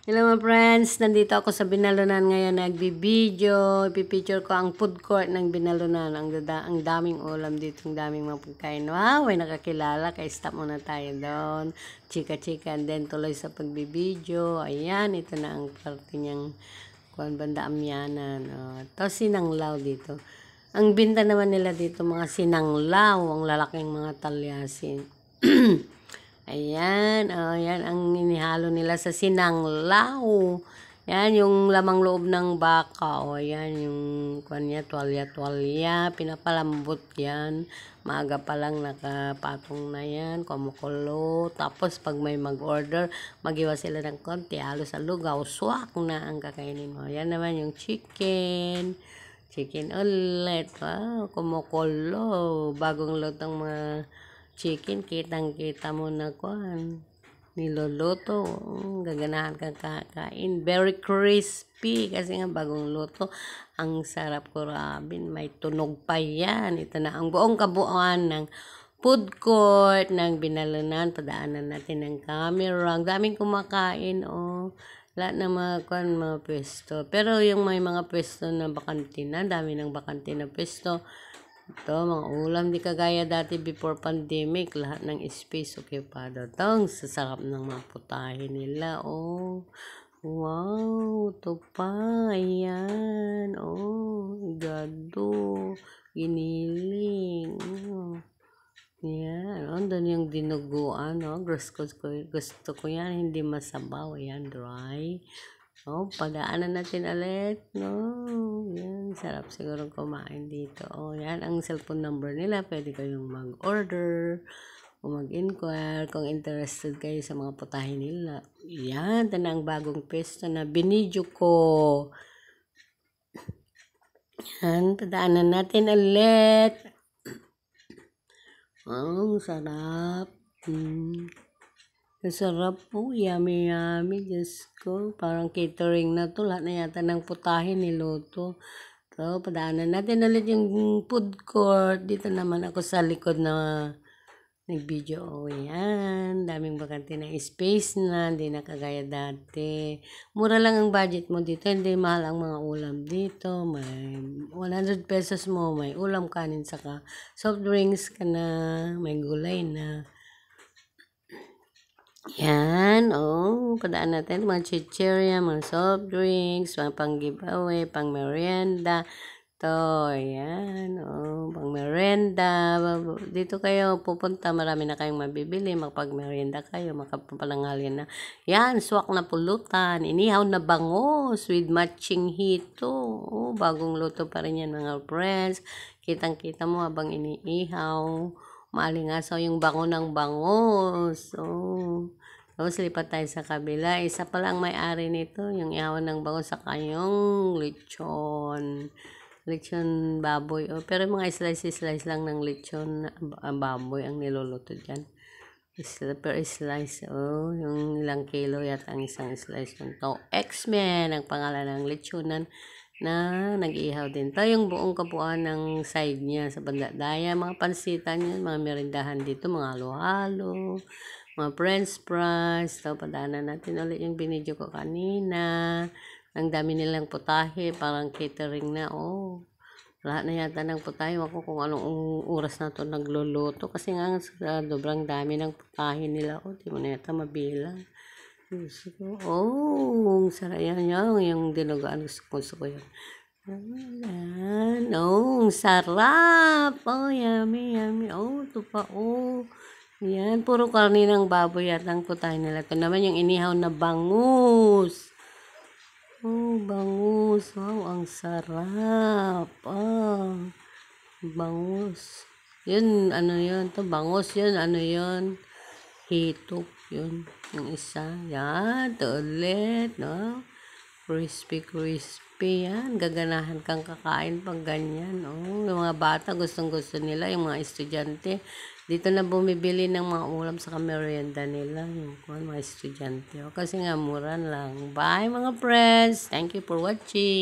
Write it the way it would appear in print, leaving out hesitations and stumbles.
Hello mga friends, nandito ako sa Binalunan ngayon, nagbibideo, ipipicture ko ang food court ng Binalunan. Ang daming ulam dito, ang daming mga pagkain. Wow, ay nakakilala, kaya stop muna tayo doon. Chika-chika, and then tuloy sa pagbibideo. Ayan, ito na ang parte niyang banda amyanan. Ito sinanglaw dito. Ang binta naman nila dito, mga sinanglaw, ang lalaking mga talyasin. Ayan, yan ang inihalo nila sa sinanglaw. Yan, yung lamang loob ng baka. Ayan, yung kanya, tuwalya-tuwalya. Pinapalambot yan. Maaga pa lang nakapatong na yan. Kumukulo. Tapos, pag may mag-order, mag-iwa sila ng konti. Halo sa lugaw. Swak na ang kakainin mo. Yan naman yung chicken. Chicken ulit. Wow, kumukulo. Bagong lutong mga chicken, kitang-kita mo na kuan. Niluluto. Gaganahan kang kakain. Very crispy. Kasi nga bagong luto. Ang sarap ko rabin. May tunog pa yan. Ito na ang buong kabuuan ng food court ng Binalunan. Padaanan natin ng camera. Ang daming kumakain. Lahat ng mga pwesto. Pero yung may mga pwesto na bakantina. Dami ng bakantina pwesto. Ito, mga ulam, di kagaya dati before pandemic, lahat ng space occupied. Ito, ang sasarap ng mga putahe nila, Wow, ito pa, ayan, gado, giniling, Yan, doon yung dinuguan, gusto ko yan, hindi masabaw, ayan, dry. Padaanan natin ulit. Yan. Sarap siguro kumain dito. Yan ang cellphone number nila. Pwede kayong mag-order o mag-inquire kung interested kayo sa mga putahe nila. Yan. Ito na ang bagong pesto na binidyo ko. Yan. Padaanan natin ulit. Sarap. Sarap po, yummy yummy, Diyos ko. Parang catering na to, lahat na yata ng putahe niluto. So, padaanan natin ulit yung food court. Dito naman ako sa likod na nag-video. Yan, daming bakante na space na, hindi na kagaya dati. Mura lang ang budget mo dito, hindi mahal ang mga ulam dito. May 100 pesos mo, may ulam, kanin, saka soft drinks ka na, may gulay na. Yan, padaan natin mga chichirya, mga soft drinks, mga pang giveaway, pang merienda. Yan, pang merienda. Dito kayo pupunta, marami na kayong mabibili, makapag merienda kayo, makapalangalin na. Yan, swak na pulutan, inihaw na bangos with matching hito. Bagong luto pa rin yan mga friends. Kitang-kita mo habang iniihaw. Maalingasaw yung bango ng bangos. Tapos lipat tayo sa kabila. Isa pa lang may-ari nito, yung ihawan ng bangos sa kayong lechon. Lechon baboy. Pero mga slice lang ng lechon baboy ang niluluto dyan. Per slice. Yung ilang kilo yata ang isang slice nito. X-Men ang pangalan ng lechonan na nag-ihaw din. Ito yung buong kabuuan ng side niya sa banda daya. Mga pansitan yun, mga merindahan dito, mga halo-halo, mga french fries. Ito, padaanan natin ulit yung binidyo ko kanina. Ang dami nilang putahe, parang catering na, Lahat na yata ng putahe. Ako kung anong oras na to nagluluto. Kasi nga, sobrang dami ng putahe nila. Di mo na yata mabilang. Sarap yan. Yung dinugaan. Gusto ko yan. Ayan. Sarap. Yummy, yummy. Ito pa, Yan. Puro karne ng baboy yata ang putahe nila. Ito naman yung inihaw na bangus. Bangus. Wow, ang sarap. Bangus. Yun, ano yun? Ito, bangus yun. Ano yun? Hitok yun. Yung isa. Yan. Ito ulit. Crispy. Yan. Gaganahan kang kakain pag ganyan. Yung mga bata, gustong-gusto nila. Yung mga estudyante. Dito na bumibili ng mga ulam sa merienda nila. Yung mga estudyante. Kasi nga, mura lang. Bye mga friends. Thank you for watching.